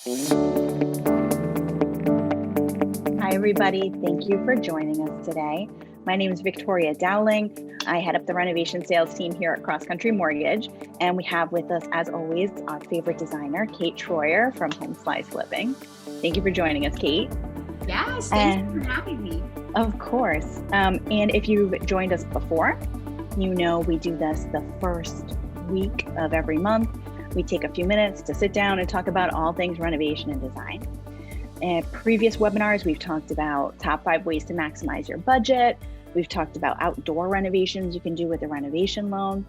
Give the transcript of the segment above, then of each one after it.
Hi, everybody. Thank you for joining us today. My name is Victoria Dowling. I head up the renovation sales team here at Cross Country Mortgage, and we have with us, as always, our favorite designer, Kate Troyer from Home Slice Living. Thank you for joining us, Kate. Yes, thanks for having me. Of course. And if you've joined us before, you know we do this the first week of every month. We take a few minutes to sit down and talk about all things renovation and design. In previous webinars, we've talked about top 5 ways to maximize your budget. We've talked about outdoor renovations you can do with a renovation loan.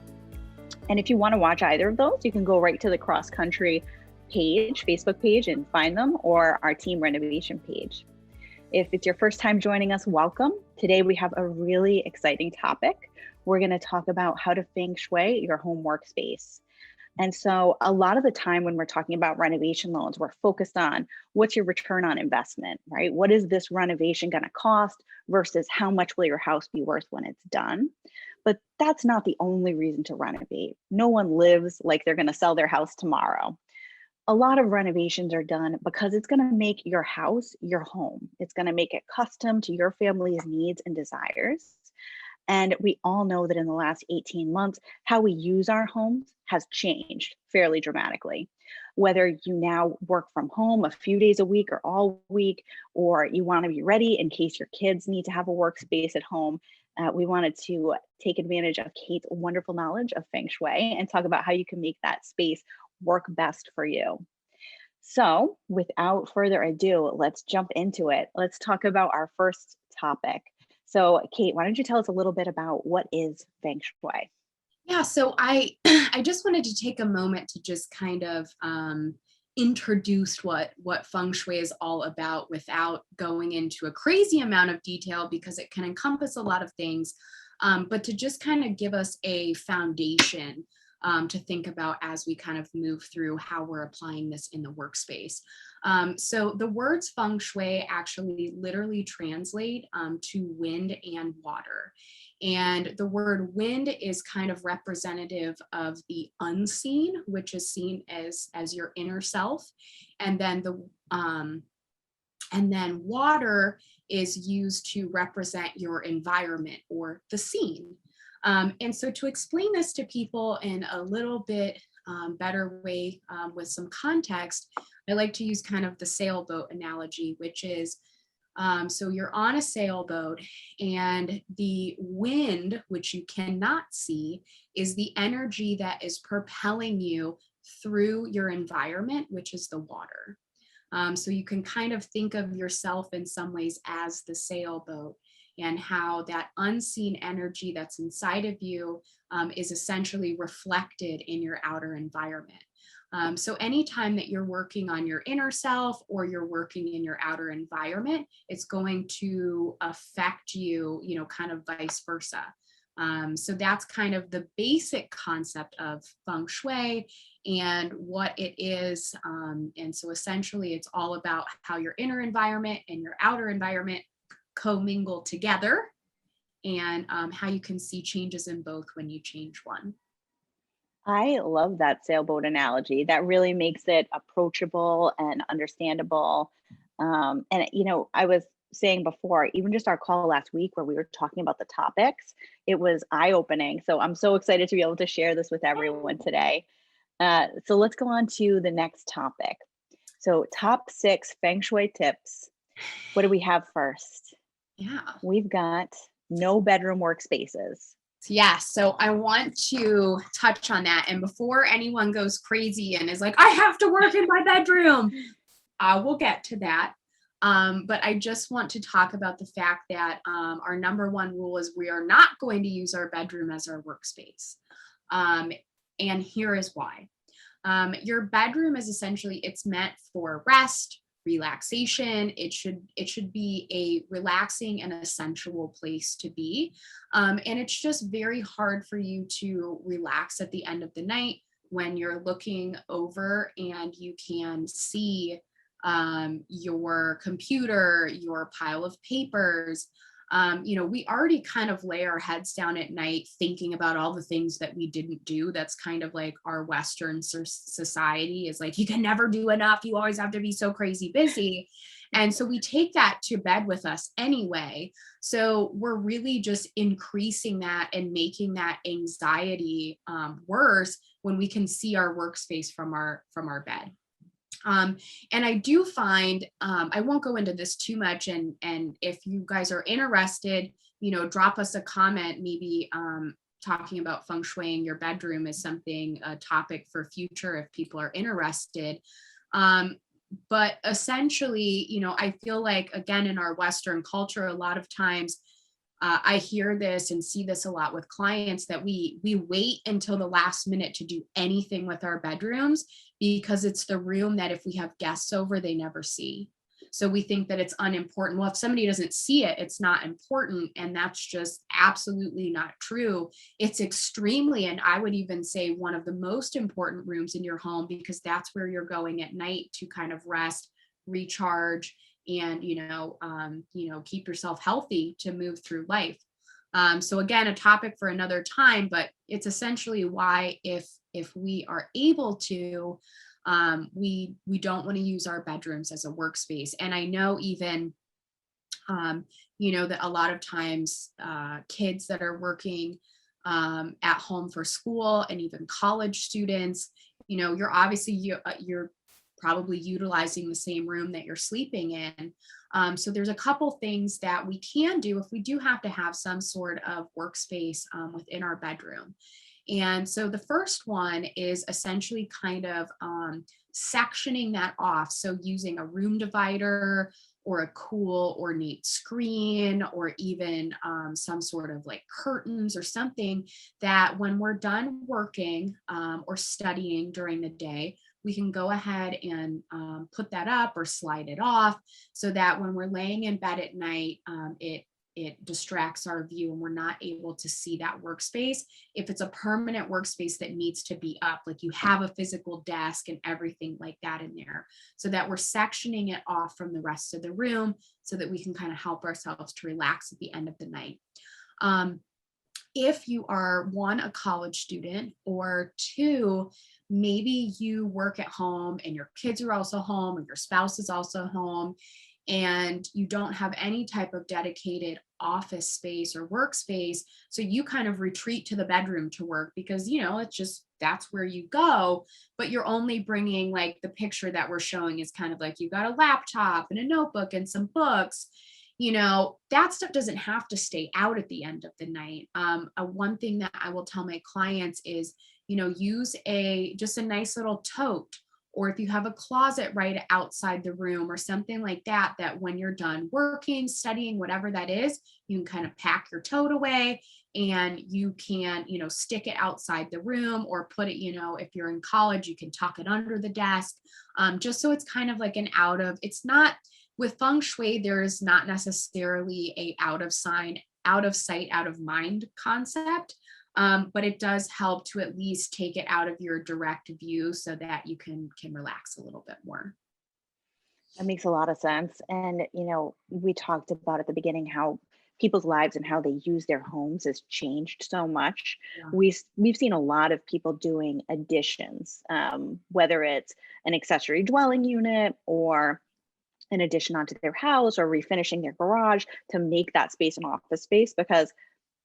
And if you want to watch either of those, you can go right to the Cross Country page, Facebook page, and find them, or our team renovation page. If it's your first time joining us, welcome. Today we have a really exciting topic. We're going to talk about how to Feng Shui your home workspace. And so a lot of the time when we're talking about renovation loans, we're focused on what's your return on investment, right? What is this renovation going to cost versus how much will your house be worth when it's done? But that's not the only reason to renovate. No one lives like they're going to sell their house tomorrow. A lot of renovations are done because it's going to make your house your home. It's going to make it custom to your family's needs and desires. And we all know that in the last 18 months, how we use our homes has changed fairly dramatically. Whether you now work from home a few days a week or all week, or you want to be ready in case your kids need to have a workspace at home, we wanted to take advantage of Kate's wonderful knowledge of Feng Shui and talk about how you can make that space work best for you. So without further ado, let's jump into it. Let's talk about our first topic. So Kate, why don't you tell us a little bit about what is Feng Shui? Yeah, so I I just wanted to take a moment to just kind of introduce what feng shui is all about without going into a crazy amount of detail because it can encompass a lot of things, but to just kind of give us a foundation to think about as we kind of move through how we're applying this in the workspace. So the words feng shui actually literally translate to wind and water. And the word wind is kind of representative of the unseen, which is seen as your inner self. And then water is used to represent your environment or the scene. And so to explain this to people in a little bit better way with some context, I like to use kind of the sailboat analogy, which is so you're on a sailboat and the wind, which you cannot see, is the energy that is propelling you through your environment, which is the water. So you can kind of think of yourself in some ways as the sailboat and how that unseen energy that's inside of you is essentially reflected in your outer environment. So anytime that you're working on your inner self or you're working in your outer environment, it's going to affect you, kind of vice versa. So that's kind of the basic concept of feng shui and what it is. And so essentially it's all about how your inner environment and your outer environment commingle together and how you can see changes in both when you change one. I love that sailboat analogy. That really makes it approachable and understandable. I was saying before, even just our call last week where we were talking about the topics, it was eye-opening. So I'm so excited to be able to share this with everyone today. So let's go on to the next topic. So top 6 Feng Shui tips. What do we have first? Yeah. We've got no bedroom workspaces. Yeah, so I want to touch on that. And before anyone goes crazy and is like, I have to work in my bedroom, we'll get to that. But I just want to talk about the fact that our number one rule is we are not going to use our bedroom as our workspace. And here is why. Your bedroom is essentially, it's meant for rest, relaxation. It should be a relaxing and a sensual place to be. And it's just very hard for you to relax at the end of the night when you're looking over and you can see your computer, your pile of papers, We already kind of lay our heads down at night thinking about all the things that we didn't do. That's kind of like our Western society is like, you can never do enough. You always have to be so crazy busy. And so we take that to bed with us anyway. So we're really just increasing that and making that anxiety worse when we can see our workspace from our bed. And I do find, I won't go into this too much. And if you guys are interested, drop us a comment, maybe talking about feng shui in your bedroom is something, a topic for future if people are interested. But essentially, I feel like, again, in our Western culture, a lot of times I hear this and see this a lot with clients that we wait until the last minute to do anything with our bedrooms because it's the room that if we have guests over, they never see. So we think that it's unimportant. Well, if somebody doesn't see it, it's not important. And that's just absolutely not true. It's extremely, and I would even say one of the most important rooms in your home, because that's where you're going at night to kind of rest, recharge, and keep yourself healthy to move through life. So again, a topic for another time, but it's essentially why if we are able to, we don't want to use our bedrooms as a workspace. And I know even that a lot of times kids that are working at home for school, and even college students, you're obviously you're probably utilizing the same room that you're sleeping in. So there's a couple things that we can do if we do have to have some sort of workspace within our bedroom. And so the first one is essentially kind of sectioning that off. So using a room divider or a cool ornate screen, or even some sort of like curtains or something that when we're done working or studying during the day, we can go ahead and put that up or slide it off so that when we're laying in bed at night, it distracts our view and we're not able to see that workspace. If it's a permanent workspace that needs to be up, like you have a physical desk and everything like that in there, so that we're sectioning it off from the rest of the room so that we can kind of help ourselves to relax at the end of the night. If you are, one, a college student, or two, maybe you work at home and your kids are also home, or your spouse is also home, and you don't have any type of dedicated office space or workspace. So you kind of retreat to the bedroom to work because, it's just, that's where you go, but you're only bringing, like the picture that we're showing is kind of like you got a laptop and a notebook and some books. That stuff doesn't have to stay out at the end of the night. One thing that I will tell my clients is, use just a nice little tote, or if you have a closet right outside the room or something like that, that when you're done working, studying, whatever that is, you can kind of pack your tote away and you can, stick it outside the room, or put it, if you're in college, you can tuck it under the desk, just so it's kind of like it's not, with feng shui, there is not necessarily a out of sight, out of mind concept. But it does help to at least take it out of your direct view so that you can relax a little bit more. That makes a lot of sense. And, we talked about at the beginning how people's lives and how they use their homes has changed so much. Yeah. We've seen a lot of people doing additions, whether it's an accessory dwelling unit or an addition onto their house, or refinishing their garage to make that space an office space, because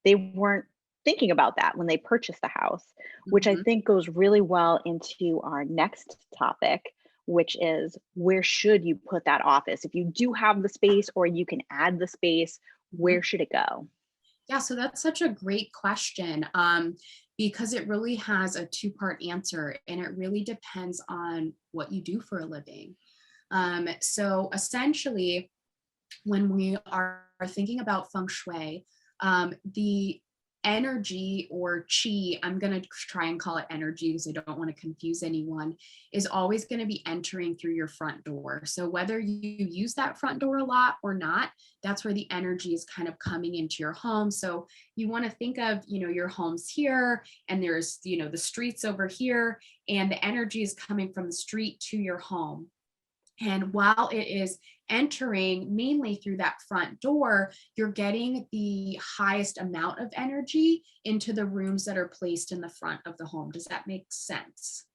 they weren't thinking about that when they purchased the house, which I Mhm. think goes really well into our next topic, which is, where should you put that office? If you do have the space, or you can add the space, Mhm. where should it go? Yeah, so that's such a great question, because it really has a two-part answer, and it really depends on what you do for a living. So essentially, when we are thinking about feng shui, the energy, or chi, I'm going to try and call it energy because I don't want to confuse anyone, is always going to be entering through your front door. So whether you use that front door a lot or not, that's where the energy is kind of coming into your home. So you want to think of, your home's here, and there's, the streets over here, and the energy is coming from the street to your home. And while it is entering mainly through that front door, you're getting the highest amount of energy into the rooms that are placed in the front of the home. Does that make sense?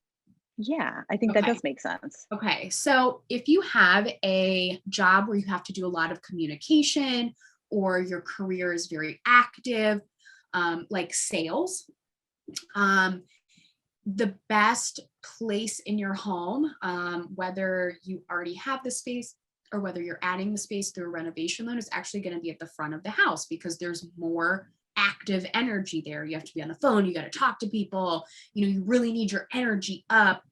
Yeah, I think that Okay. does make sense. Okay. So if you have a job where you have to do a lot of communication, or your career is very active, like sales, um, the best place in your home, whether you already have the space or whether you're adding the space through a renovation loan, is actually going to be at the front of the house, because there's more active energy there. You have to be on the phone, you got to talk to people, you really need your energy up,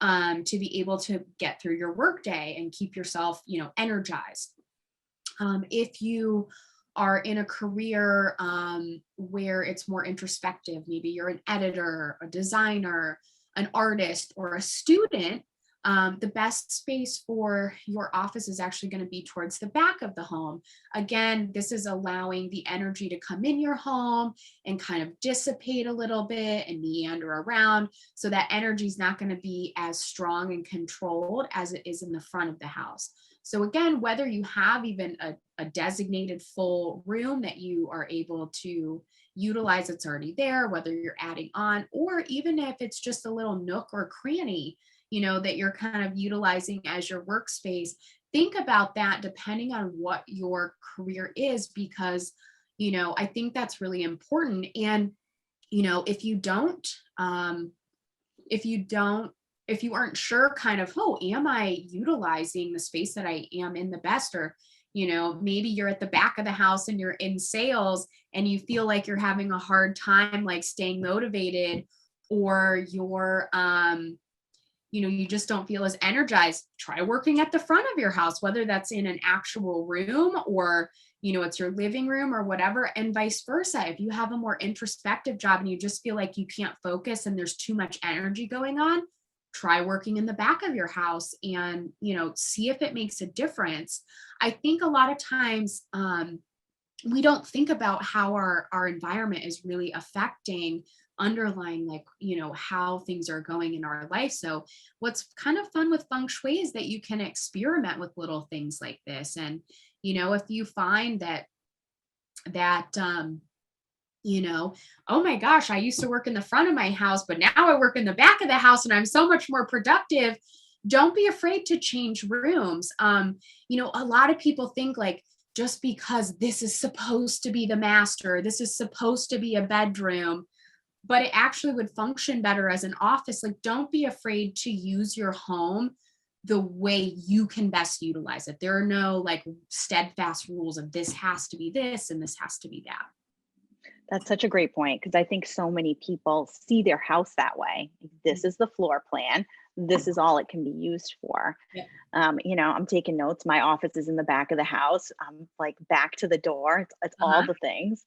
to be able to get through your workday and keep yourself, energized. If you are in a career, where it's more introspective, maybe you're an editor, a designer, an artist, or a student, the best space for your office is actually going to be towards the back of the home. Again, this is allowing the energy to come in your home and kind of dissipate a little bit and meander around, so that energy is not going to be as strong and controlled as it is in the front of the house. So again, whether you have even a designated full room that you are able to utilize that's already there, whether you're adding on, or even if it's just a little nook or cranny, that you're kind of utilizing as your workspace, think about that depending on what your career is, because, I think that's really important. And, if you don't, if you aren't sure kind of, oh, am I utilizing the space that I am in the best? Or, maybe you're at the back of the house and you're in sales and you feel like you're having a hard time like staying motivated, or you just don't feel as energized. Try working at the front of your house, whether that's in an actual room, or it's your living room or whatever, and vice versa. If you have a more introspective job and you just feel like you can't focus and there's too much energy going on, try working in the back of your house and see if it makes a difference. I think a lot of times, we don't think about how our environment is really affecting underlying, like, how things are going in our life. So what's kind of fun with feng shui is that you can experiment with little things like this. And if you find that oh my gosh, I used to work in the front of my house, but now I work in the back of the house and I'm so much more productive, don't be afraid to change rooms. A lot of people think like, just because this is supposed to be the master, this is supposed to be a bedroom, but it actually would function better as an office. Like, don't be afraid to use your home the way you can best utilize it. There are no like steadfast rules of this has to be this and this has to be that. That's such a great point, because I think so many people see their house that way. This is the floor plan. This is all it can be used for. Yeah. I'm taking notes. My office is in the back of the house. I'm like back to the door. It's all the things.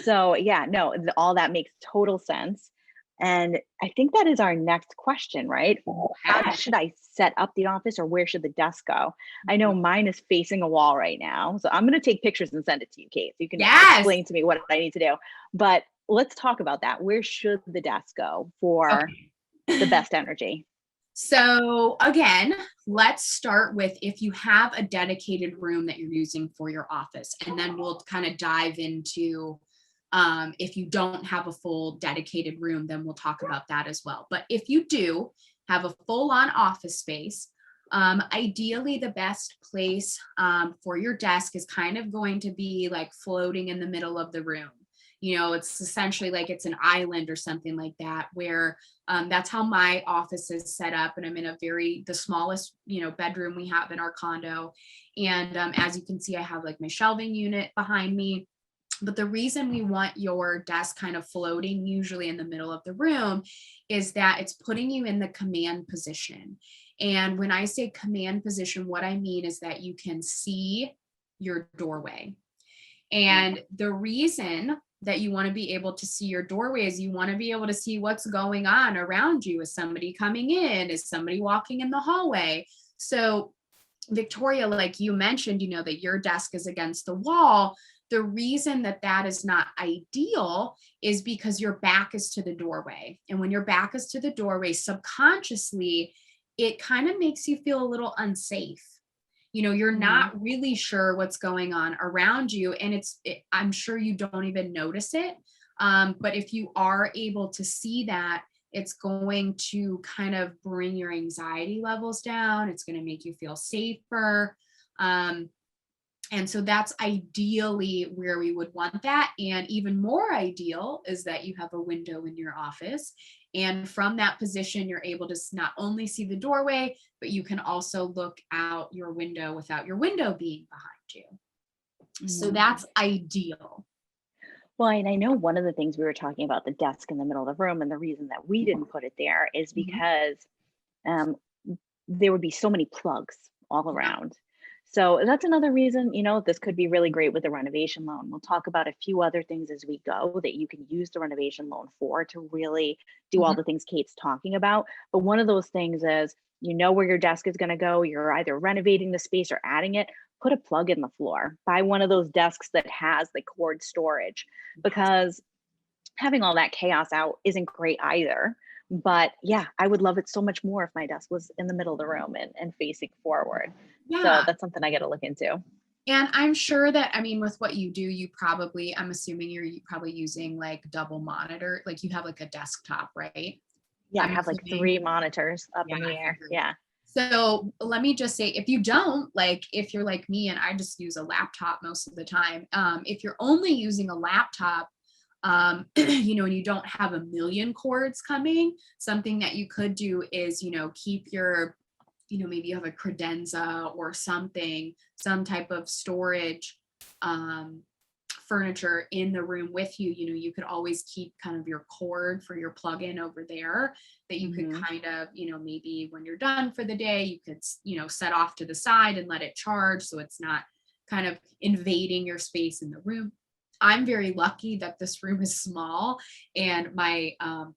So yeah, no, all that makes total sense. And I think that is our next question, right? How should I set up the office, or where should the desk go? I know mine is facing a wall right now. So I'm going to take pictures and send it to you, Kate. So you can Yes. explain to me what I need to do. But let's talk about that. Where should the desk go for the best energy? So again, let's start with if you have a dedicated room that you're using for your office, and then we'll kind of dive into, if you don't have a full dedicated room, then we'll talk about that as well. But if you do have a full-on office space, ideally the best place, for your desk is kind of going to be like floating in the middle of the room. It's essentially like it's an island or something like that, where, that's how my office is set up. And I'm in the smallest, bedroom we have in our condo. And as you can see, I have like my shelving unit behind me. But the reason we want your desk kind of floating usually in the middle of the room is that it's putting you in the command position. And when I say command position, what I mean is that you can see your doorway. And the reason that you want to be able to see your doorway is you want to be able to see what's going on around you. Is somebody coming in? Is somebody walking in the hallway? So Victoria, like you mentioned, that your desk is against the wall. The reason that that is not ideal is because your back is to the doorway. And when your back is to the doorway, subconsciously, it kind of makes you feel a little unsafe. You know, you're not really sure what's going on around you, and I'm sure you don't even notice it. But if you are able to see that, it's going to kind of bring your anxiety levels down. It's going to make you feel safer. And so that's ideally where we would want that. And even more ideal is that you have a window in your office. And from that position, you're able to not only see the doorway, but you can also look out your window without your window being behind you. So that's ideal. Well, and I know one of the things we were talking about the desk in the middle of the room, and the reason that we didn't put it there is because there would be so many plugs all around. So that's another reason, this could be really great with the renovation loan. We'll talk about a few other things as we go that you can use the renovation loan for to really do all the things Kate's talking about. But one of those things is, where your desk is going to go. You're either renovating the space or adding it. Put a plug in the floor. Buy one of those desks that has the cord storage, because having all that chaos out isn't great either. But yeah, I would love it so much more if my desk was in the middle of the room and facing forward. Yeah. So that's something I got to look into. And I'm sure that, with what you do, I'm assuming you're probably using like double monitor, like you have like a desktop, right? Yeah, I have like 3 monitors up in the air. Yeah. So let me just say, if you don't, like, if you're like me and I just use a laptop most of the time, if you're only using a laptop, and you don't have a million cords coming, something that you could do is, keep your, maybe you have a credenza or something, some type of storage furniture in the room with you. You could always keep kind of your cord for your plug-in over there that you could kind of, maybe when you're done for the day, you could, set off to the side and let it charge so it's not kind of invading your space in the room. I'm very lucky that this room is small and my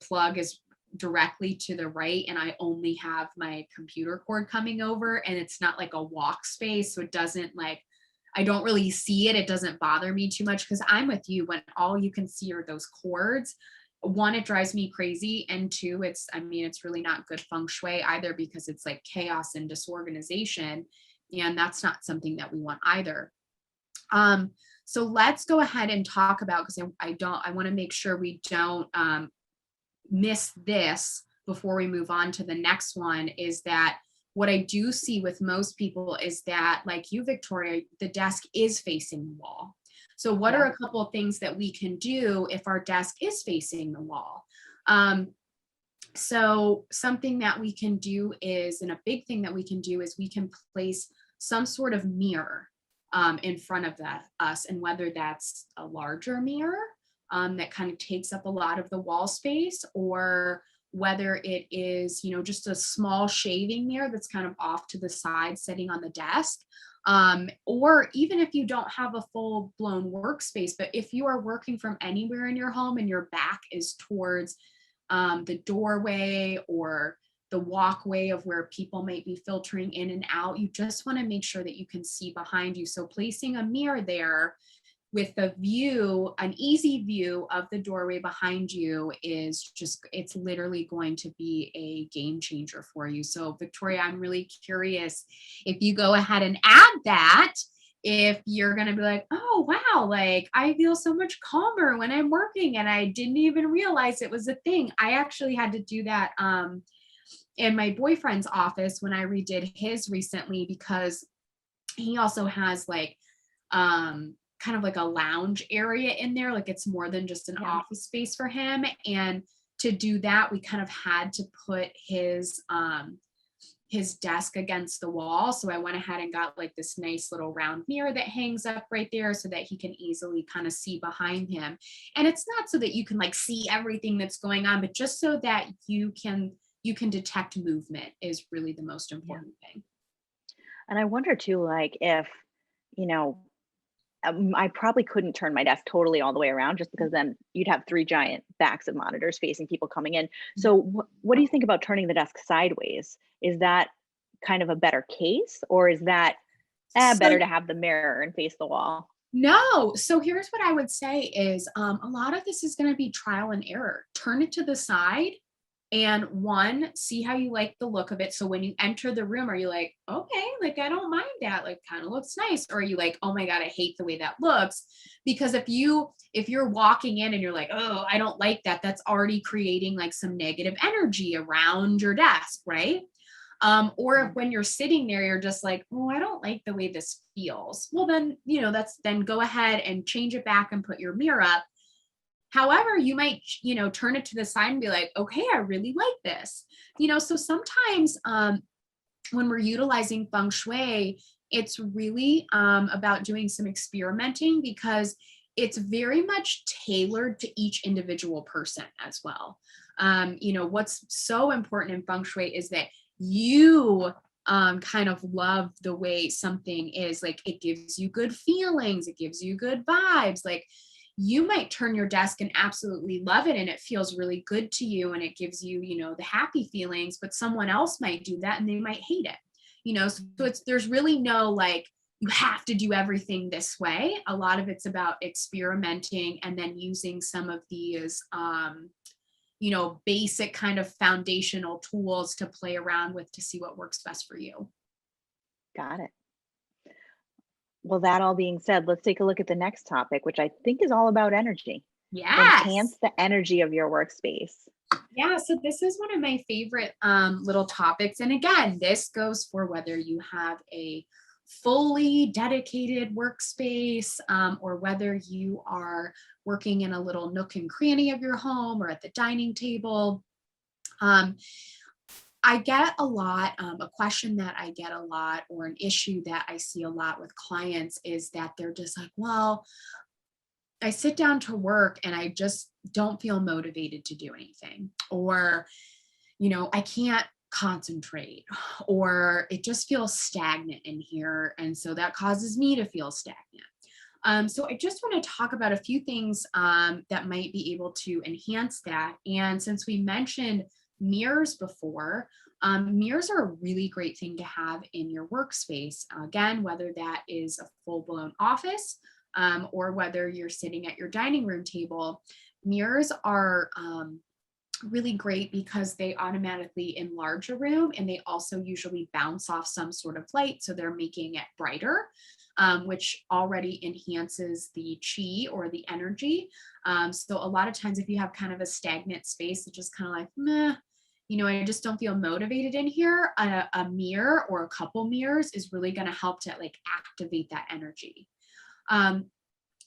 plug is directly to the right, and I only have my computer cord coming over, and it's not like a walk space, so it doesn't I don't really see it. It doesn't bother me too much, because I'm with you. When all you can see are those cords, 1, it drives me crazy, and 2, it's really not good feng shui either, because it's like chaos and disorganization, and that's not something that we want either. So let's go ahead and talk about, because I want to make sure we don't miss this before we move on to the next one, is that what I do see with most people is that, like you, Victoria, the desk is facing the wall. So what are a couple of things that we can do if our desk is facing the wall? So something that we can do is, and a big thing that we can do is, we can place some sort of mirror in front of us, and whether that's a larger mirror that kind of takes up a lot of the wall space, or whether it is, just a small shaving mirror that's kind of off to the side sitting on the desk. Or even if you don't have a full blown workspace, but if you are working from anywhere in your home and your back is towards the doorway or the walkway of where people might be filtering in and out, you just want to make sure that you can see behind you. So placing a mirror there with a view, an easy view of the doorway behind you, it's literally going to be a game changer for you. So Victoria, I'm really curious if you go ahead and add that, if you're going to be like, oh, wow, like I feel so much calmer when I'm working and I didn't even realize it was a thing. I actually had to do that in my boyfriend's office when I redid his recently, because he also has like kind of like a lounge area in there. Like it's more than just an office space for him. And to do that, we kind of had to put his desk against the wall. So I went ahead and got like this nice little round mirror that hangs up right there so that he can easily kind of see behind him. And it's not so that you can like see everything that's going on, but just so that you can detect movement is really the most important thing. And I wonder too, like if, I probably couldn't turn my desk totally all the way around, just because then you'd have 3 giant backs of monitors facing people coming in. So what do you think about turning the desk sideways? Is that kind of a better case, or is that better to have the mirror and face the wall? No. So here's what I would say is a lot of this is going to be trial and error. Turn it to the side And one, see how you like the look of it. So when you enter the room, are you like, okay, like I don't mind that, like kind of looks nice? Or are you like, oh my God, I hate the way that looks? Because if you're walking in and you're like, oh, I don't like that, that's already creating like some negative energy around your desk, right? Or if when you're sitting there, you're just like, oh, I don't like the way this feels. Well, then, then go ahead and change it back and put your mirror up. However, you might, turn it to the side and be like, okay, I really like this. So sometimes when we're utilizing feng shui, it's really about doing some experimenting because it's very much tailored to each individual person as well. What's so important in feng shui is that you kind of love the way something is. Like, it gives you good feelings, it gives you good vibes. Like, you might turn your desk and absolutely love it and it feels really good to you and it gives you, the happy feelings, but someone else might do that and they might hate it. So there's really no like, you have to do everything this way. A lot of it's about experimenting and then using some of these basic kind of foundational tools to play around with to see what works best for you. Got it. Well, that all being said, let's take a look at the next topic, which I think is all about energy. Yes. Enhance the energy of your workspace. Yeah, so this is one of my favorite little topics. And again, this goes for whether you have a fully dedicated workspace or whether you are working in a little nook and cranny of your home or at the dining table. I get a lot, a question that I get a lot, or an issue that I see a lot with clients is that they're just like, well, I sit down to work and I just don't feel motivated to do anything. Or, I can't concentrate, or it just feels stagnant in here. And so that causes me to feel stagnant. So I just want to talk about a few things that might be able to enhance that. And since we mentioned mirrors before, mirrors are a really great thing to have in your workspace. Again, whether that is a full-blown office or whether you're sitting at your dining room table, mirrors are really great because they automatically enlarge a room and they also usually bounce off some sort of light. So they're making it brighter, which already enhances the chi or the energy. So a lot of times if you have kind of a stagnant space, it's just kind of like, meh, I just don't feel motivated in here. A mirror or a couple mirrors is really going to help to like activate that energy.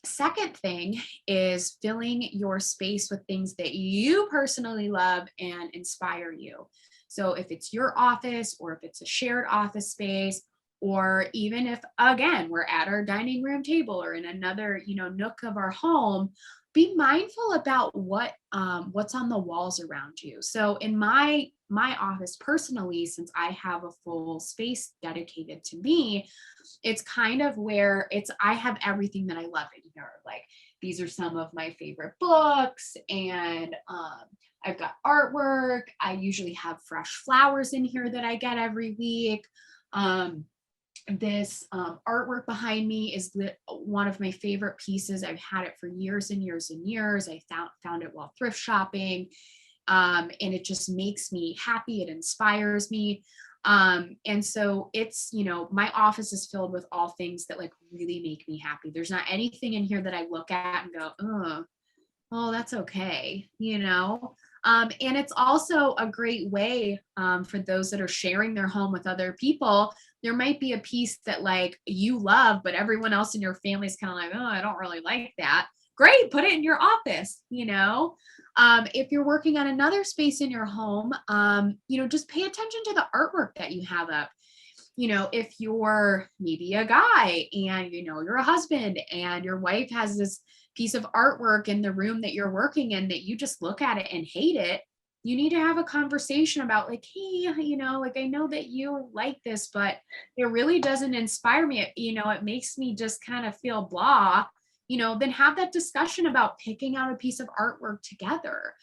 Second thing is filling your space with things that you personally love and inspire you. So if it's your office or if it's a shared office space, or even if, again, we're at our dining room table or in another, nook of our home, be mindful about what's on the walls around you. So in my office personally, since I have a full space dedicated to me, it's kind of where I have everything that I love in here. Like, these are some of my favorite books, and I've got artwork. I usually have fresh flowers in here that I get every week. This artwork behind me is one of my favorite pieces. I've had it for years and years and years. I found it while thrift shopping, and it just makes me happy. It inspires me. And so it's, my office is filled with all things that like really make me happy. There's not anything in here that I look at and go, oh, that's okay, and it's also a great way for those that are sharing their home with other people. There might be a piece that like you love, but everyone else in your family is kind of like, oh, I don't really like that. Great, put it in your office, if you're working on another space in your home, just pay attention to the artwork that you have up. If you're maybe a guy and, you're a husband and your wife has this piece of artwork in the room that you're working in that you just look at it and hate it, you need to have a conversation about like, hey, like I know that you like this, but it really doesn't inspire me. It makes me just kind of feel blah. Then have that discussion about picking out a piece of artwork together.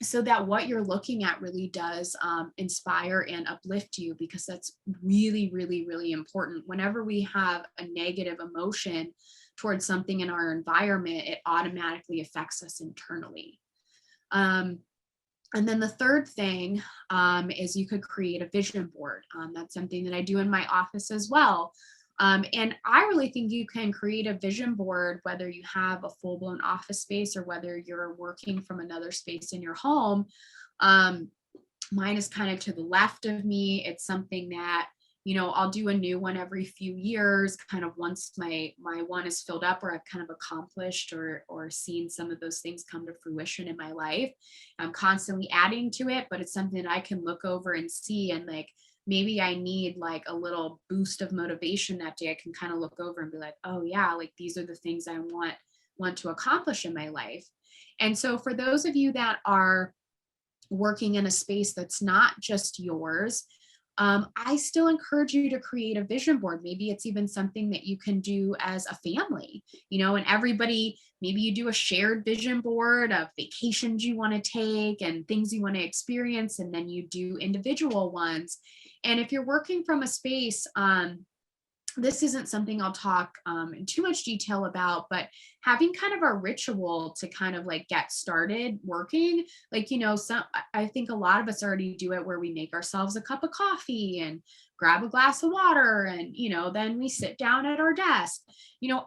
So that what you're looking at really does inspire and uplift you, because that's really, really, really important. Whenever we have a negative emotion towards something in our environment, it automatically affects us internally. And then the third thing is you could create a vision board. That's something that I do in my office as well. And I really think you can create a vision board, whether you have a full blown office space or whether you're working from another space in your home. Um, Mine is kind of to the left of me. It's something that, I'll do a new one every few years, kind of once my one is filled up or I've kind of accomplished or seen some of those things come to fruition in my life. I'm constantly adding to it, but it's something that I can look over and see, and like maybe I need like a little boost of motivation that day. I can kind of look over and be like, oh yeah, like these are the things I want to accomplish in my life. And so for those of you that are working in a space that's not just yours, I still encourage you to create a vision board. Maybe it's even something that you can do as a family, and everybody, maybe you do a shared vision board of vacations you want to take and things you want to experience, and then you do individual ones. And if you're working from a space, this isn't something I'll talk in too much detail about, but having kind of a ritual to kind of like get started working, like, I think a lot of us already do it where we make ourselves a cup of coffee and grab a glass of water and, then we sit down at our desk.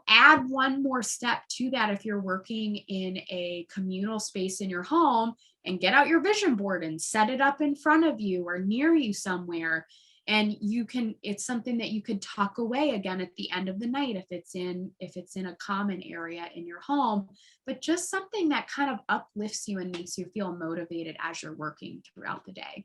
Add one more step to that if you're working in a communal space in your home, and get out your vision board and set it up in front of you or near you somewhere. And it's something that you could tuck away again at the end of the night if it's in a common area in your home, but just something that kind of uplifts you and makes you feel motivated as you're working throughout the day.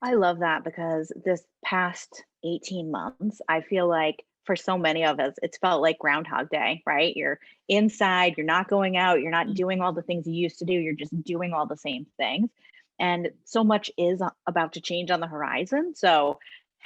I love that, because this past 18 months, I feel like for so many of us, it's felt like Groundhog Day, right? You're inside, you're not going out, you're not doing all the things you used to do, you're just doing all the same things. And so much is about to change on the horizon. So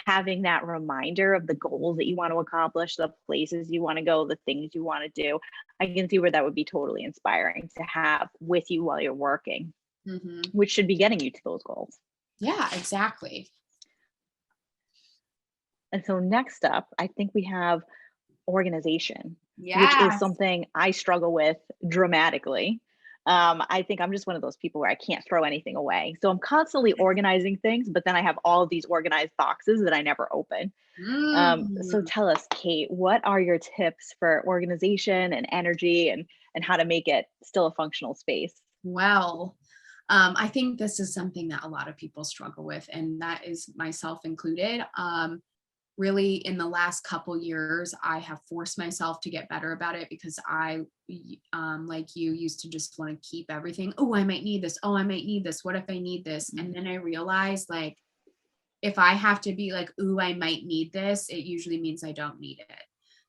having that reminder of the goals that you want to accomplish, the places you want to go, the things you want to do, I can see where that would be totally inspiring to have with you while you're working, Mm-hmm. which should be getting you to those goals. Yeah, exactly. And so next up, I think we have organization, which is Yes. something I struggle with dramatically. I think I'm just one of those people where I can't throw anything away. So I'm constantly organizing things, but then I have all of these organized boxes that I never open. So Mm. tell us, Kate, what are your tips for organization and energy, and how to make it still a functional space? Well, I think this is something that a lot of people struggle with, and that is myself included. Really, in the last couple years, I have forced myself to get better about it, because like you, used to just want to keep everything. Oh, I might need this. Oh, I might need this. What if I need this? And then I realized, like, if I have to be like, ooh, I might need this, it usually means I don't need it.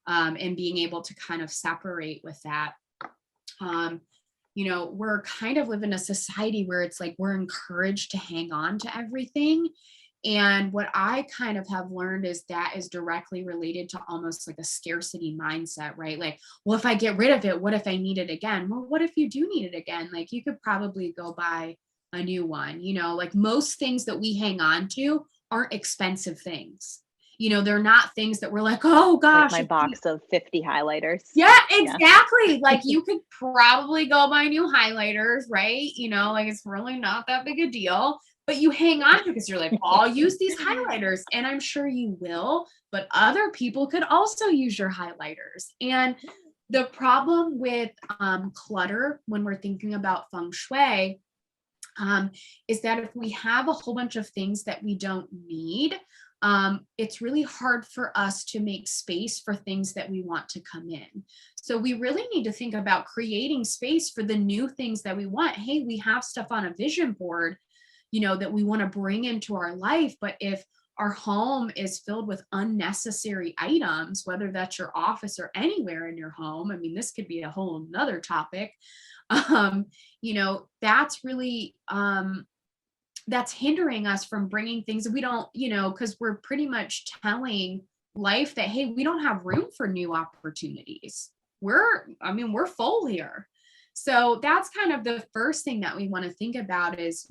And being able to kind of separate with that. Um, we're kind of live in a society where it's like we're encouraged to hang on to everything. And what I kind of have learned is that is directly related to almost like a scarcity mindset, right? Like, well, if I get rid of it, what if I need it again? Well, what if you do need it again? Like, you could probably go buy a new one. Like most things that we hang on to aren't expensive things. They're not things that we're like, oh Like gosh, my box of 50 highlighters. yeah, Yeah. exactly. Like you could probably go buy new highlighters, right? Like it's really not that big a deal, but you hang on to it because you're like, well, I'll use these highlighters. And I'm sure you will, but other people could also use your highlighters. And the problem with clutter when we're thinking about feng shui is that if we have a whole bunch of things that we don't need, it's really hard for us to make space for things that we want to come in. So we really need to think about creating space for the new things that we want. Hey, we have stuff on a vision board, that we want to bring into our life. But if our home is filled with unnecessary items, whether that's your office or anywhere in your home, I mean, this could be a whole nother topic. Um, that's really that's hindering us from bringing things that we don't, because we're pretty much telling life that, hey, we don't have room for new opportunities. We're full here. So that's kind of the first thing that we want to think about is,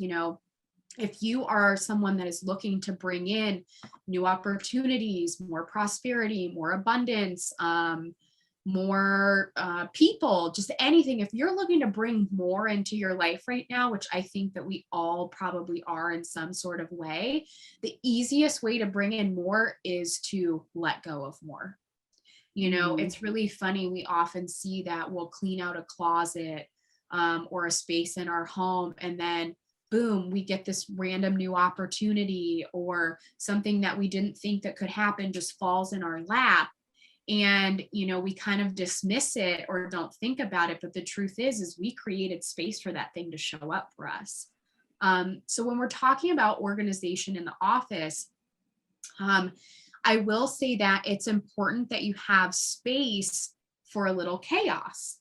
if you are someone that is looking to bring in new opportunities, more prosperity, more abundance, more people, just anything. If you're looking to bring more into your life right now, which I think that we all probably are in some sort of way, the easiest way to bring in more is to let go of more. It's really funny. We often see that we'll clean out a closet or a space in our home, and then boom, we get this random new opportunity, or something that we didn't think that could happen just falls in our lap. And we kind of dismiss it or don't think about it, but the truth is we created space for that thing to show up for us. So when we're talking about organization in the office, I will say that it's important that you have space for a little chaos,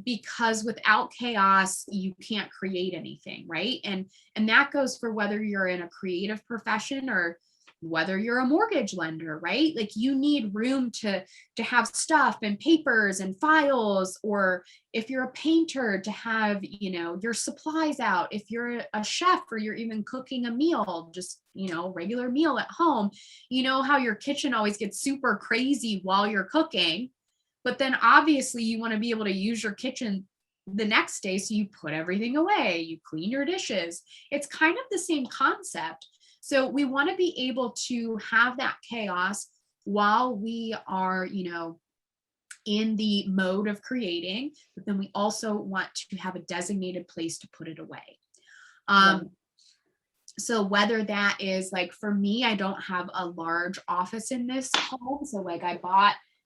because without chaos, you can't create anything, right? And that goes for whether you're in a creative profession or whether you're a mortgage lender, right? Like, you need room to have stuff and papers and files, or if you're a painter, to have, your supplies out. If you're a chef, or you're even cooking a meal, just, regular meal at home, how your kitchen always gets super crazy while you're cooking, but then obviously you want to be able to use your kitchen the next day. So you put everything away, you clean your dishes. It's kind of the same concept. So we want to be able to have that chaos while we are, in the mode of creating, but then we also want to have a designated place to put it away. So whether that is, like, for me, I don't have a large office in this home. So like,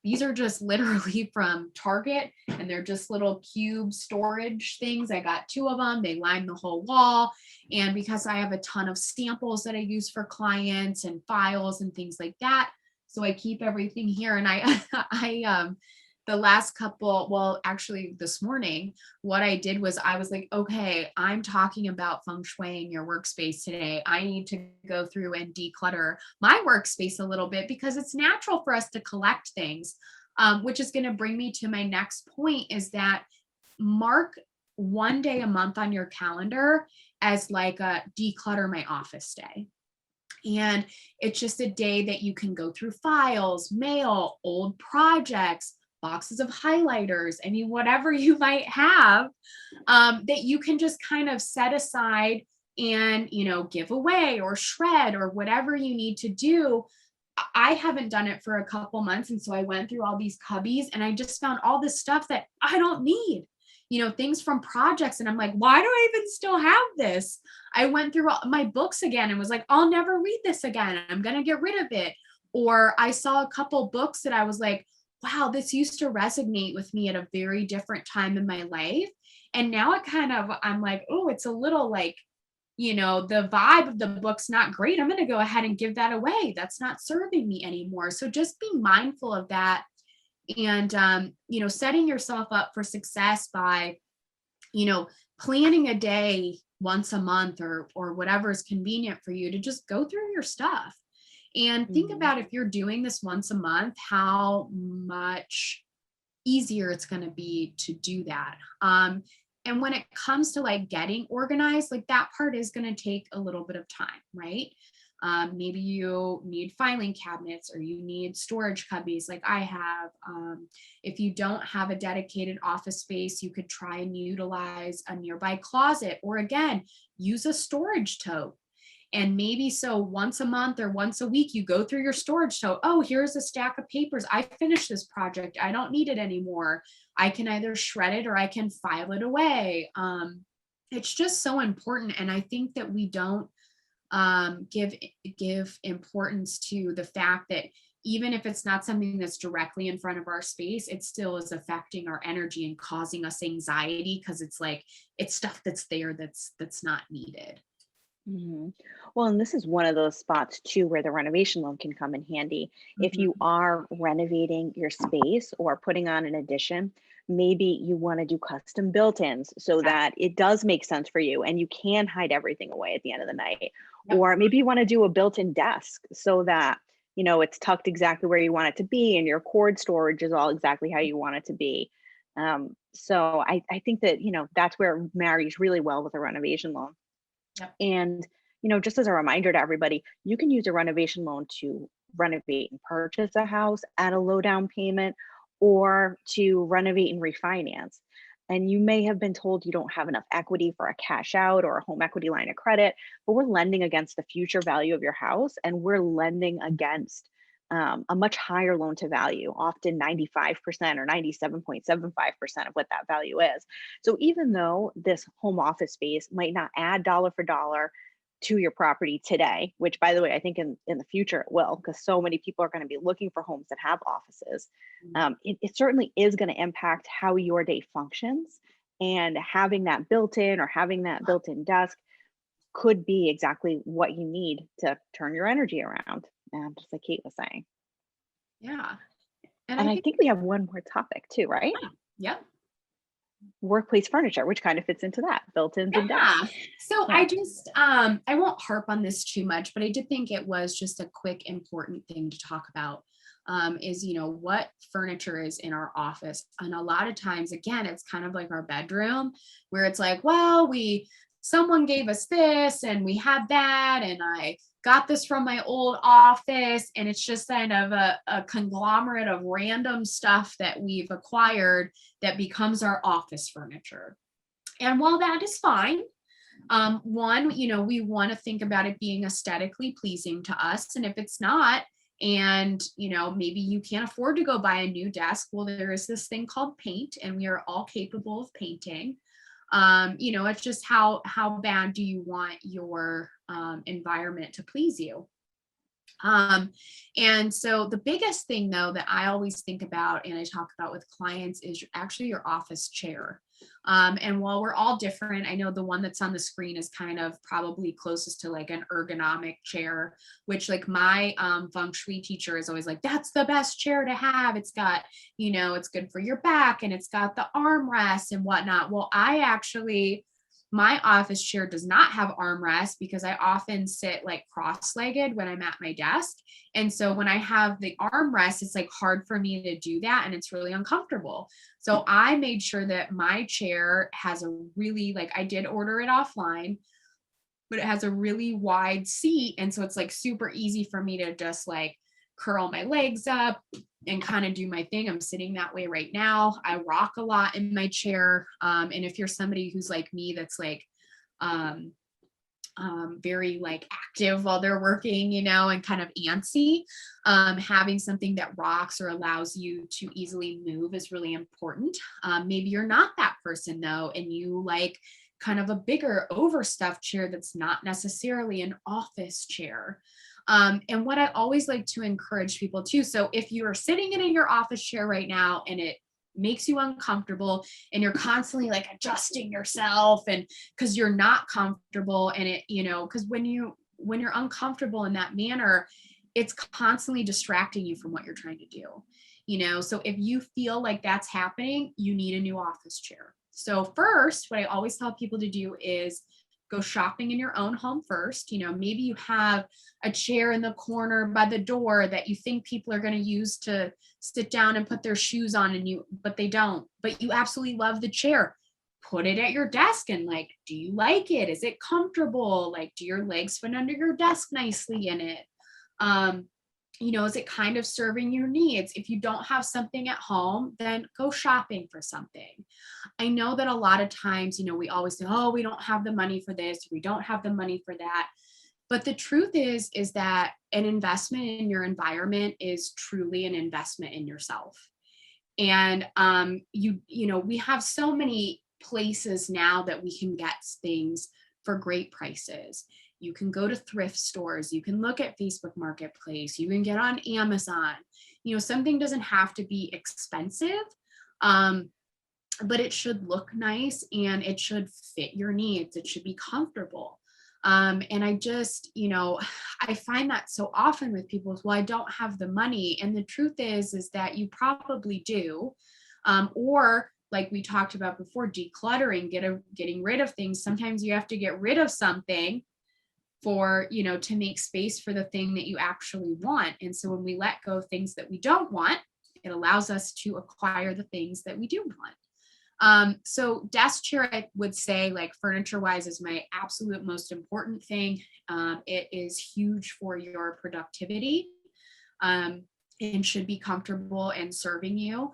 these are just literally from Target, and they're just little cube storage things. I got 2 of them. They line the whole wall. And because I have a ton of samples that I use for clients and files and things like that, so I keep everything here. And the last couple, well, actually this morning, what I did was I was like, okay, I'm talking about Feng Shui in your workspace today. I need to go through and declutter my workspace a little bit, because it's natural for us to collect things, which is going to bring me to my next point, is that mark one day a month on your calendar as like a declutter my office day. And it's just a day that you can go through files, mail, old projects, boxes of highlighters, I mean, whatever you might have, that you can just kind of set aside and, give away or shred or whatever you need to do. I haven't done it for a couple months. And so I went through all these cubbies, and I just found all this stuff that I don't need, things from projects. And I'm like, why do I even still have this? I went through all my books again and was like, I'll never read this again. I'm going to get rid of it. Or I saw a couple books that I was like, wow, this used to resonate with me at a very different time in my life. And now I'm like, oh, it's a little like, the vibe of the book's not great. I'm going to go ahead and give that away. That's not serving me anymore. So just be mindful of that. And, setting yourself up for success by, planning a day once a month or whatever is convenient for you to just go through your stuff. And think about, if you're doing this once a month, how much easier it's going to be to do that. And when it comes to like getting organized, like that part is going to take a little bit of time, right? Maybe you need filing cabinets, or you need storage cubbies like I have. If you don't have a dedicated office space, you could try and utilize a nearby closet, or again, use a storage tote. And maybe so once a month or once a week, you go through your storage tote. Oh, here's a stack of papers. I finished this project. I don't need it anymore. I can either shred it or I can file it away. It's just so important. And I think that we don't give importance to the fact that even if it's not something that's directly in front of our space, it still is affecting our energy and causing us anxiety, because it's like, it's stuff that's there that's not needed. Well, and this is one of those spots too where the renovation loan can come in handy. If you are renovating your space or putting on an addition, maybe you want to do custom built-ins so that it does make sense for you and you can hide everything away at the end of the night. Yep. Or maybe you want to do a built-in desk so that, it's tucked exactly where you want it to be and your cord storage is all exactly how you want it to be. So I think that, that's where it marries really well with a renovation loan. Yep. And, just as a reminder to everybody, you can use a renovation loan to renovate and purchase a house at a low down payment, or to renovate and refinance. And you may have been told you don't have enough equity for a cash out or a home equity line of credit, but we're lending against the future value of your house, and we're lending against a much higher loan to value, often 95% or 97.75% of what that value is. So even though this home office space might not add dollar for dollar to your property today, which by the way, I think in the future it will, because so many people are going to be looking for homes that have offices. It certainly is going to impact how your day functions. And having that built in or having that built in desk could be exactly what you need to turn your energy around, just like Kate was saying. Yeah. And And I I think, think we have one more topic too, right? yeah. Workplace furniture, which kind of fits into that, built-ins and desks. Yeah. So Yeah. I won't harp on this too much, but I did think it was just a quick, important thing to talk about. Is, what furniture is in our office. And a lot of times, again, it's kind of like our bedroom where it's like, well, someone gave us this and we had that. And I got this from my old office. And it's just kind of a conglomerate of random stuff that we've acquired that becomes our office furniture. And while that is fine, one, we want to think about it being aesthetically pleasing to us. And if it's not, and maybe you can't afford to go buy a new desk, well, there is this thing called paint, and we are all capable of painting. It's just how bad do you want your environment to please you? And so the biggest thing though that I always think about and I talk about with clients is actually your office chair. And while we're all different, I know the one that's on the screen is kind of probably closest to like an ergonomic chair, which like my Feng Shui teacher is always like, that's the best chair to have. It's got, it's good for your back and it's got the armrest and whatnot. Well, my office chair does not have armrest because I often sit like cross-legged when I'm at my desk. And so when I have the armrest, it's like hard for me to do that and it's really uncomfortable. So I made sure that my chair has a really, like, I did order it offline, but it has a really wide seat. And so it's like super easy for me to just like curl my legs up and kind of do my thing. I'm sitting that way right now. I rock a lot in my chair. And if you're somebody who's like me, that's like very like active while they're working, and kind of antsy, having something that rocks or allows you to easily move is really important. Maybe you're not that person though, and you like kind of a bigger overstuffed chair that's not necessarily an office chair. And what I always like to encourage people too. So if you are sitting in your office chair right now and it makes you uncomfortable and you're constantly like adjusting yourself and because you're not comfortable and it, because when you're uncomfortable in that manner, it's constantly distracting you from what you're trying to do. So if you feel like that's happening, you need a new office chair. So first, what I always tell people to do is go shopping in your own home first. Maybe you have a chair in the corner by the door that you think people are going to use to sit down and put their shoes on but they don't, but you absolutely love the chair. Put it at your desk and like, do you like it? Is it comfortable? Like, do your legs fit under your desk nicely in it? Is it kind of serving your needs? If you don't have something at home, then go shopping for something. I know that a lot of times, we always say, oh, we don't have the money for this, we don't have the money for that. But the truth is that an investment in your environment is truly an investment in yourself. And we have so many places now that we can get things for great prices. You can go to thrift stores, you can look at Facebook Marketplace, you can get on Amazon. Something doesn't have to be expensive, but it should look nice and it should fit your needs. It should be comfortable. And I just, I find that so often with people is, well, I don't have the money. And the truth is that you probably do. Or like we talked about before, decluttering, getting rid of things. Sometimes you have to get rid of something for, to make space for the thing that you actually want. And so when we let go of things that we don't want, it allows us to acquire the things that we do want. So desk chair, I would say, like, furniture wise, is my absolute most important thing. It is huge for your productivity. and should be comfortable and serving you.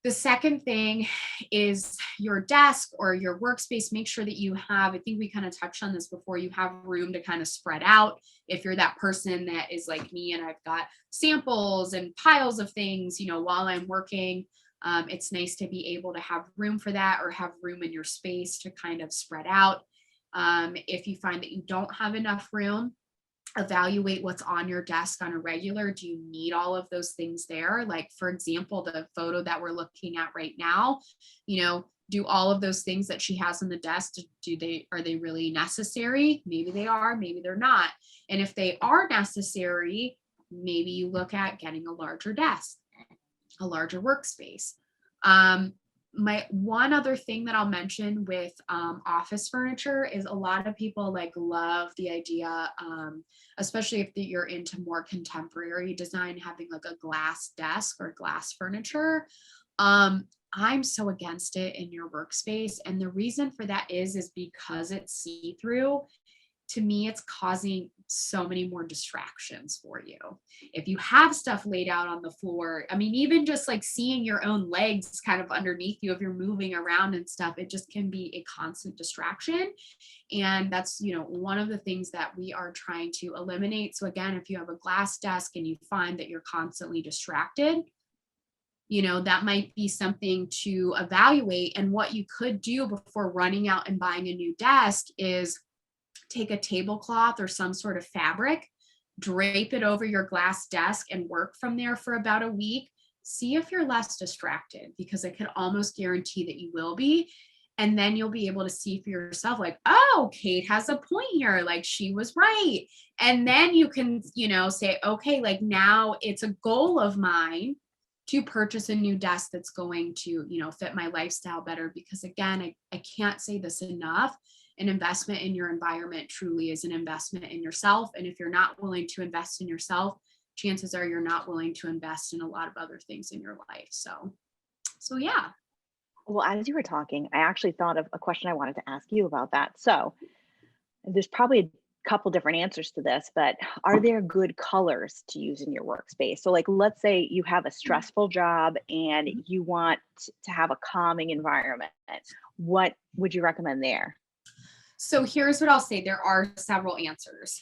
The second thing is your desk or your workspace. Make sure that you have, I think we kind of touched on this before, you have room to kind of spread out. If you're that person that is like me and I've got samples and piles of things, while I'm working, it's nice to be able to have room for that, or have room in your space to kind of spread out. If you find that you don't have enough room, evaluate what's on your desk on a regular. Do you need all of those things there? Like, for example, the photo that we're looking at right now, do all of those things that she has on the desk, are they really necessary? Maybe they are, maybe they're not. And if they are necessary, maybe you look at getting a larger desk, a larger workspace. My one other thing that I'll mention with office furniture is a lot of people love the idea, especially if you're into more contemporary design, having like a glass desk or glass furniture. I'm so against it in your workspace. And the reason for that is because it's see-through. To me, it's causing so many more distractions for you. If you have stuff laid out on the floor, I mean, even just like seeing your own legs kind of underneath you, if you're moving around and stuff, it just can be a constant distraction. And that's, one of the things that we are trying to eliminate. So again, if you have a glass desk and you find that you're constantly distracted, that might be something to evaluate. And what you could do before running out and buying a new desk is take a tablecloth or some sort of fabric, drape it over your glass desk, and work from there for about a week. See if you're less distracted, because I can almost guarantee that you will be. And then you'll be able to see for yourself, like, oh, Kate has a point here. Like, she was right. And then you can, say, okay, like now it's a goal of mine to purchase a new desk that's going to, fit my lifestyle better. Because again, I can't say this enough. An investment in your environment truly is an investment in yourself. And if you're not willing to invest in yourself, chances are you're not willing to invest in a lot of other things in your life. So yeah. Well, as you were talking, I actually thought of a question I wanted to ask you about that. So there's probably a couple different answers to this, but are there good colors to use in your workspace? So like, let's say you have a stressful job and you want to have a calming environment. What would you recommend there? So here's what I'll say. There are several answers.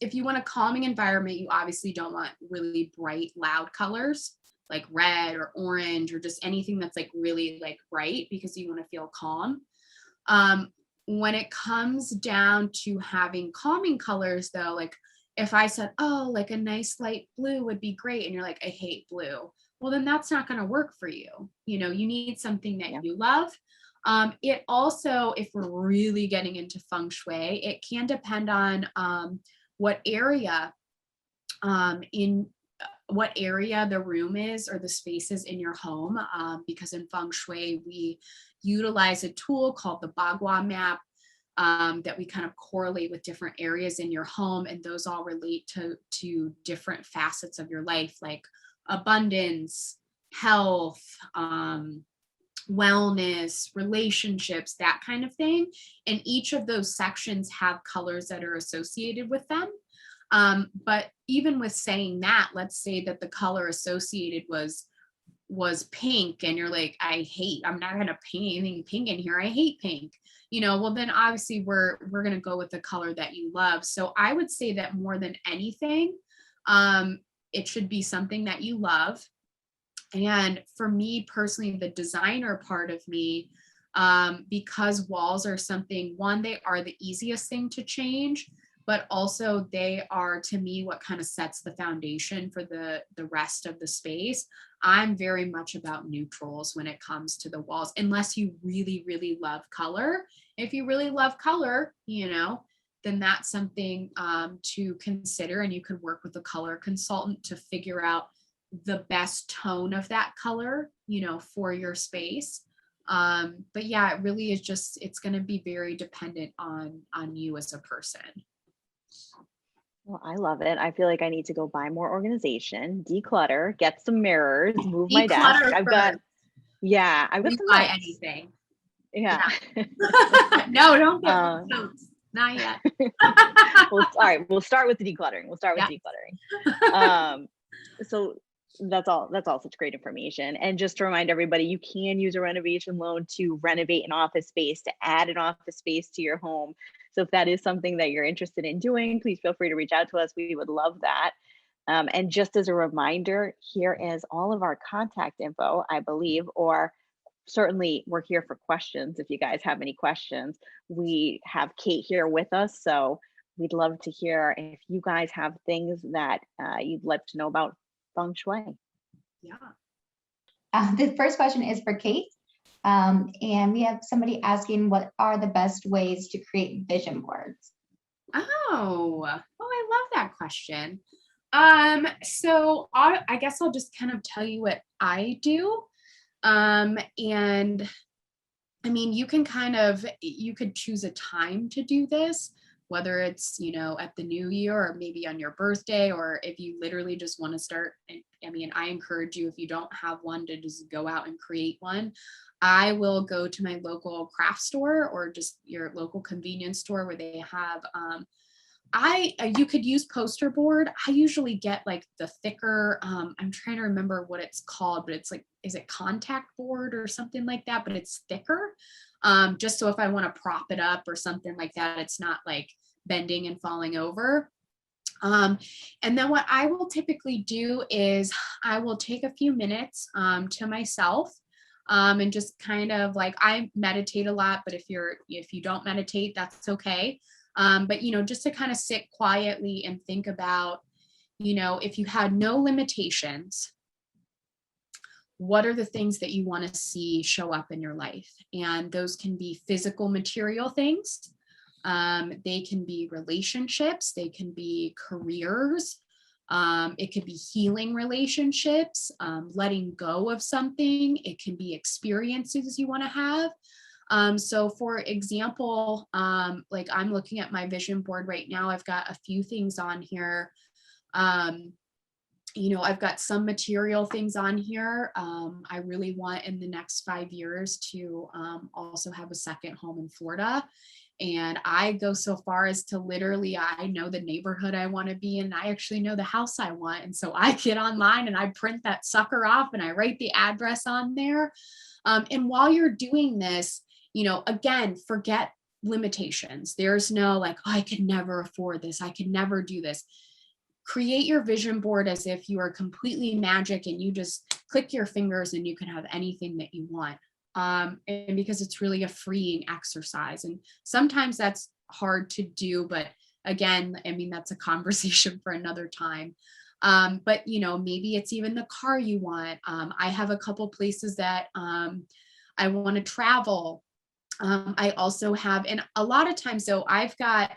If you want a calming environment, you obviously don't want really bright, loud colors like red or orange or just anything that's like really like bright, because you want to feel calm. When it comes down to having calming colors though, like if I said, oh, like a nice light blue would be great, and you're like, I hate blue. Well, then that's not going to work for you. You need something that you love. It also, if we're really getting into Feng Shui, it can depend on what area the room is or the spaces in your home. Because in Feng Shui, we utilize a tool called the Bagua map that we kind of correlate with different areas in your home. And those all relate to different facets of your life, like abundance, health, wellness, relationships, that kind of thing. And each of those sections have colors that are associated with them. But even with saying that, let's say that the color associated was pink, and you're like, I'm not going to paint anything pink in here. I hate pink. Well, then obviously we're going to go with the color that you love. So I would say that more than anything, it should be something that you love. And for me personally, the designer part of me, because walls are something, one, they are the easiest thing to change, but also they are, to me, what kind of sets the foundation for the rest of the space. I'm very much about neutrals when it comes to the walls, unless you really, really love color. If you really love color, then that's something to consider, and you could work with a color consultant to figure out the best tone of that color, for your space. But yeah, it really is just, it's going to be very dependent on you as a person. Well, I love it. I feel like I need to go buy more organization, declutter, get some mirrors, move my desk. I've got some buy notes. anything. Yeah. No, don't get notes. Not yet. All right, we'll start with the decluttering. Yeah. So that's all such great information. And just to remind everybody, you can use a renovation loan to renovate an office space, to add an office space to your home. So if that is something that you're interested in doing, please feel free to reach out to us. We would love that. And just as a reminder, here is all of our contact info, I believe, or certainly we're here for questions. If you guys have any questions, we have Kate here with us. So we'd love to hear if you guys have things that you'd like to know about Feng Shui. Yeah. The first question is for Kate. And we have somebody asking, what are the best ways to create vision boards? Oh, I love that question. So I guess I'll just kind of tell you what I do. And I mean, you could choose a time to do this, whether it's, at the new year or maybe on your birthday, or if you literally just want to start. I mean, I encourage you, if you don't have one, to just go out and create one. I will go to my local craft store or just your local convenience store where they have, you could use poster board. I usually get like the thicker, I'm trying to remember what it's called, but it's like, is it contact board or something like that, but it's thicker. Just so if I want to prop it up or something like that, it's not like bending and falling over. And then what I will typically do is I will take a few minutes to myself. And just kind of like, I meditate a lot, but if you don't meditate, that's okay. But, just to kind of sit quietly and think about, if you had no limitations, what are the things that you want to see show up in your life? And those can be physical material things. They can be relationships. They can be careers. It could be healing relationships, letting go of something. It can be experiences you want to have. So for example, like I'm looking at my vision board right now, I've got a few things on here. I've got some material things on here. I really want in the next 5 years to also have a second home in Florida. And I go so far as to literally, I know the neighborhood I want to be in. I actually know the house I want. And so I get online and I print that sucker off and I write the address on there. And while you're doing this, again, forget limitations. There's no like, oh, I could never afford this. I could never do this. Create your vision board as if you are completely magic and you just click your fingers and you can have anything that you want. And because it's really a freeing exercise. And sometimes that's hard to do, but again, I mean, that's a conversation for another time. But maybe it's even the car you want. I have a couple places that I want to travel. I also have, and a lot of times though, I've got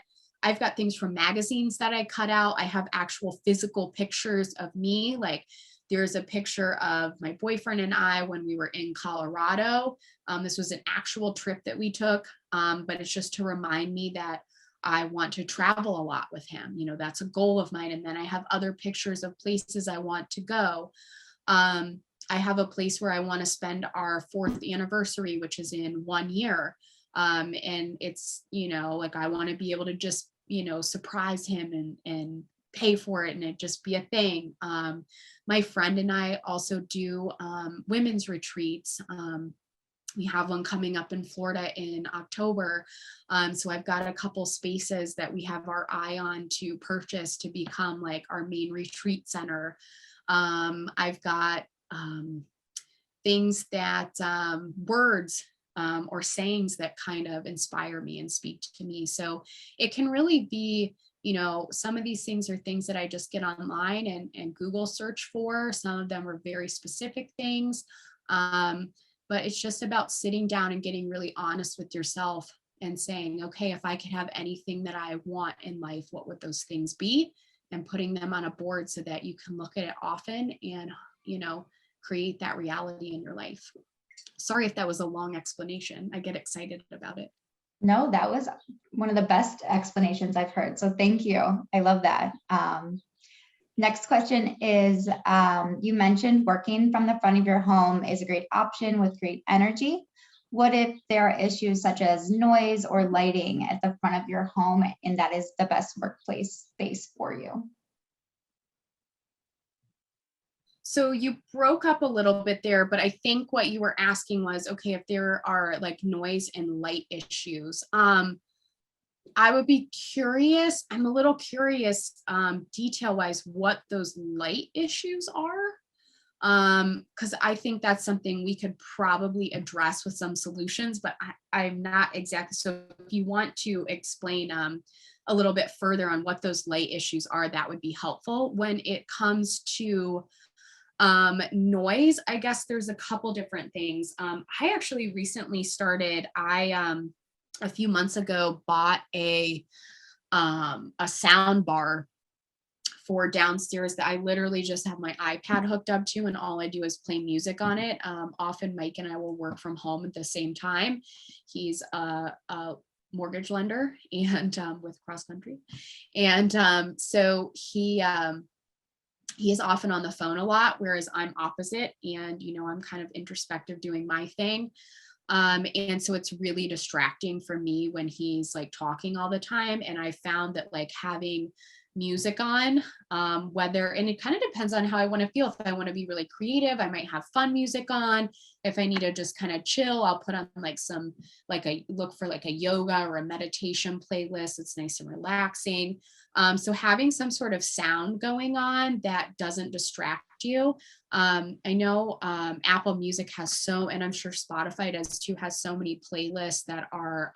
things from magazines that I cut out. I have actual physical pictures of me. Like there's a picture of my boyfriend and I when we were in Colorado. This was an actual trip that we took, but it's just to remind me that I want to travel a lot with him. That's a goal of mine. And then I have other pictures of places I want to go. I have a place where I want to spend our 4th anniversary, which is in 1 year. And it's, like I want to be able to just, surprise him and pay for it and it just be a thing. My friend and I also do women's retreats. We have one coming up in Florida in October. So I've got a couple spaces that we have our eye on to purchase to become like our main retreat center. I've got things that words or sayings that kind of inspire me and speak to me. So it can really be, some of these things are things that I just get online and Google search for. Some of them are very specific things. But it's just about sitting down and getting really honest with yourself and saying, okay, if I could have anything that I want in life, what would those things be? And putting them on a board so that you can look at it often and, create that reality in your life. Sorry if that was a long explanation. I get excited about it. No, that was one of the best explanations I've heard. So thank you. I love that. Next question is, you mentioned working from the front of your home is a great option with great energy. what if there are issues such as noise or lighting at the front of your home, and that is the best workplace space for you? So you broke up a little bit there, but I think what you were asking was, okay, if there are like noise and light issues, I would be curious. I'm a little curious, detail wise, what those light issues are. Because I think that's something we could probably address with some solutions, but I'm not exactly. So if you want to explain a little bit further on what those light issues are, that would be helpful. When it comes to noise, I guess there's a couple different things. I actually recently started, a few months ago bought a sound bar for downstairs that I literally just have my iPad hooked up to, and all I do is play music on it. Often Mike and I will work from home at the same time. He's a mortgage lender and with cross country. And so he is often on the phone a lot, whereas I'm opposite, and, you know, I'm kind of introspective doing my thing. And so it's really distracting for me when he's like talking all the time. And I found that like having music on, whether, and it kind of depends on how I want to feel. If I want to be really creative, I might have fun music on. If I need to just kind of chill, I'll put on like some, like a look for like a yoga or a meditation playlist. It's nice and relaxing. So having some sort of sound going on that doesn't distract you. I know Apple Music has and I'm sure Spotify does too, has so many playlists that are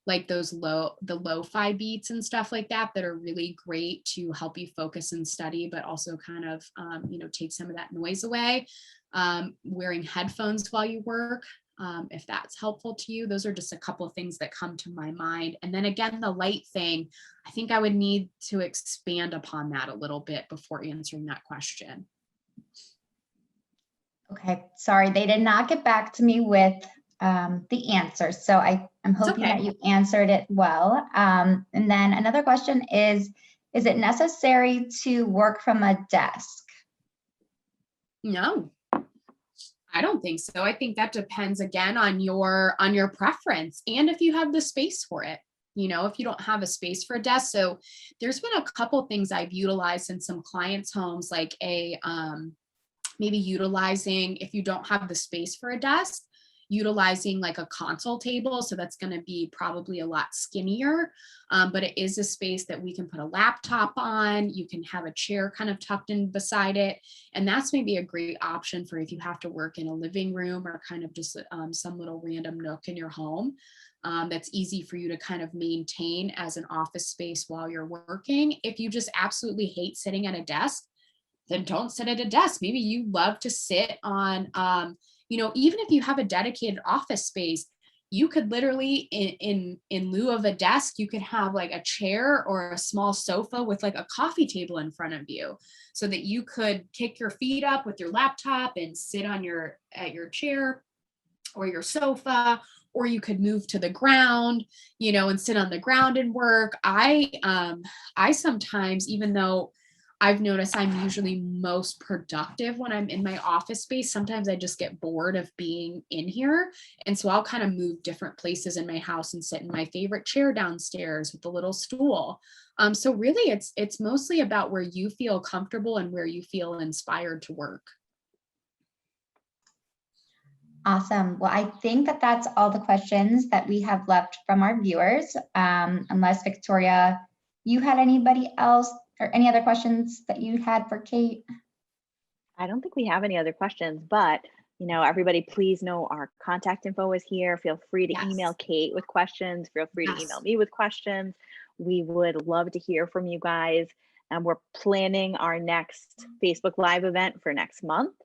like those lo-fi beats and stuff like that are really great to help you focus and study, but also kind of, you know, take some of that noise away. Wearing headphones while you work, if that's helpful to you. Those are just a couple of things that come to my mind. And then again, the light thing, I think I would need to expand upon that a little bit before answering that question. Okay, sorry, they did not get back to me with the answer. So I'm hoping that you answered it well. And then another question is it necessary to work from a desk? No, I don't think so. I think that depends again on your preference and if you have the space for it. You know, if you don't have a space for a desk. So there's been a couple things I've utilized in some clients' homes, like maybe utilizing, if you don't have the space for a desk, utilizing like a console table. So that's going to be probably a lot skinnier, but it is a space that we can put a laptop on. You can have a chair kind of tucked in beside it. And that's maybe a great option for if you have to work in a living room or kind of just some little random nook in your home. That's easy for you to kind of maintain as an office space while you're working. If you just absolutely hate sitting at a desk, then don't sit at a desk. Maybe you love to sit on, you know, even if you have a dedicated office space, you could literally in lieu of a desk, you could have like a chair or a small sofa with like a coffee table in front of you so that you could kick your feet up with your laptop and sit on at your chair or your sofa, or you could move to the ground, you know, and sit on the ground and work. I sometimes, even though I've noticed I'm usually most productive when I'm in my office space, sometimes I just get bored of being in here. And so I'll kind of move different places in my house and sit in my favorite chair downstairs with the little stool. So really it's mostly about where you feel comfortable and where you feel inspired to work. Awesome. Well, I think that's all the questions that we have left from our viewers. Unless Victoria, you had anybody else or any other questions that you had for Kate? I don't think we have any other questions, but you know, everybody, please know our contact info is here. Feel free to email Kate with questions. Feel free to email me with questions. We would love to hear from you guys. And we're planning our next Facebook Live event for next month.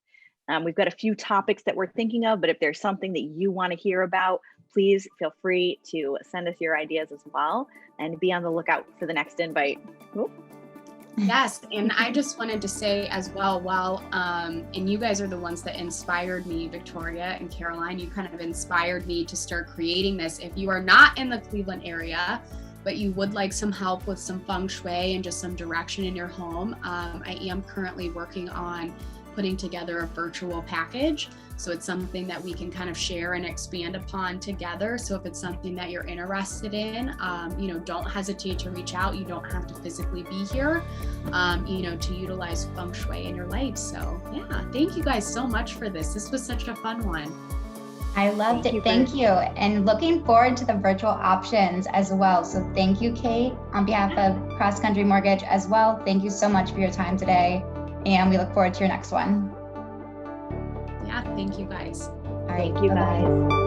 We've got a few topics that we're thinking of, but if there's something that you want to hear about, please feel free to send us your ideas as well and be on the lookout for the next invite. Ooh. Yes, and I just wanted to say as well, and you guys are the ones that inspired me, Victoria and Caroline, you kind of inspired me to start creating this. If you are not in the Cleveland area, but you would like some help with some Feng Shui and just some direction in your home, I am currently working on putting together a virtual package. So it's something that we can kind of share and expand upon together. So if it's something that you're interested in, don't hesitate to reach out. You don't have to physically be here, to utilize Feng Shui in your life. So yeah, thank you guys so much for this. This was such a fun one. I loved it. Thank you. And looking forward to the virtual options as well. So thank you, Kate, on behalf of Cross Country Mortgage as well. Thank you so much for your time today. And we look forward to your next one. Yeah, thank you guys. All right. Thank you guys.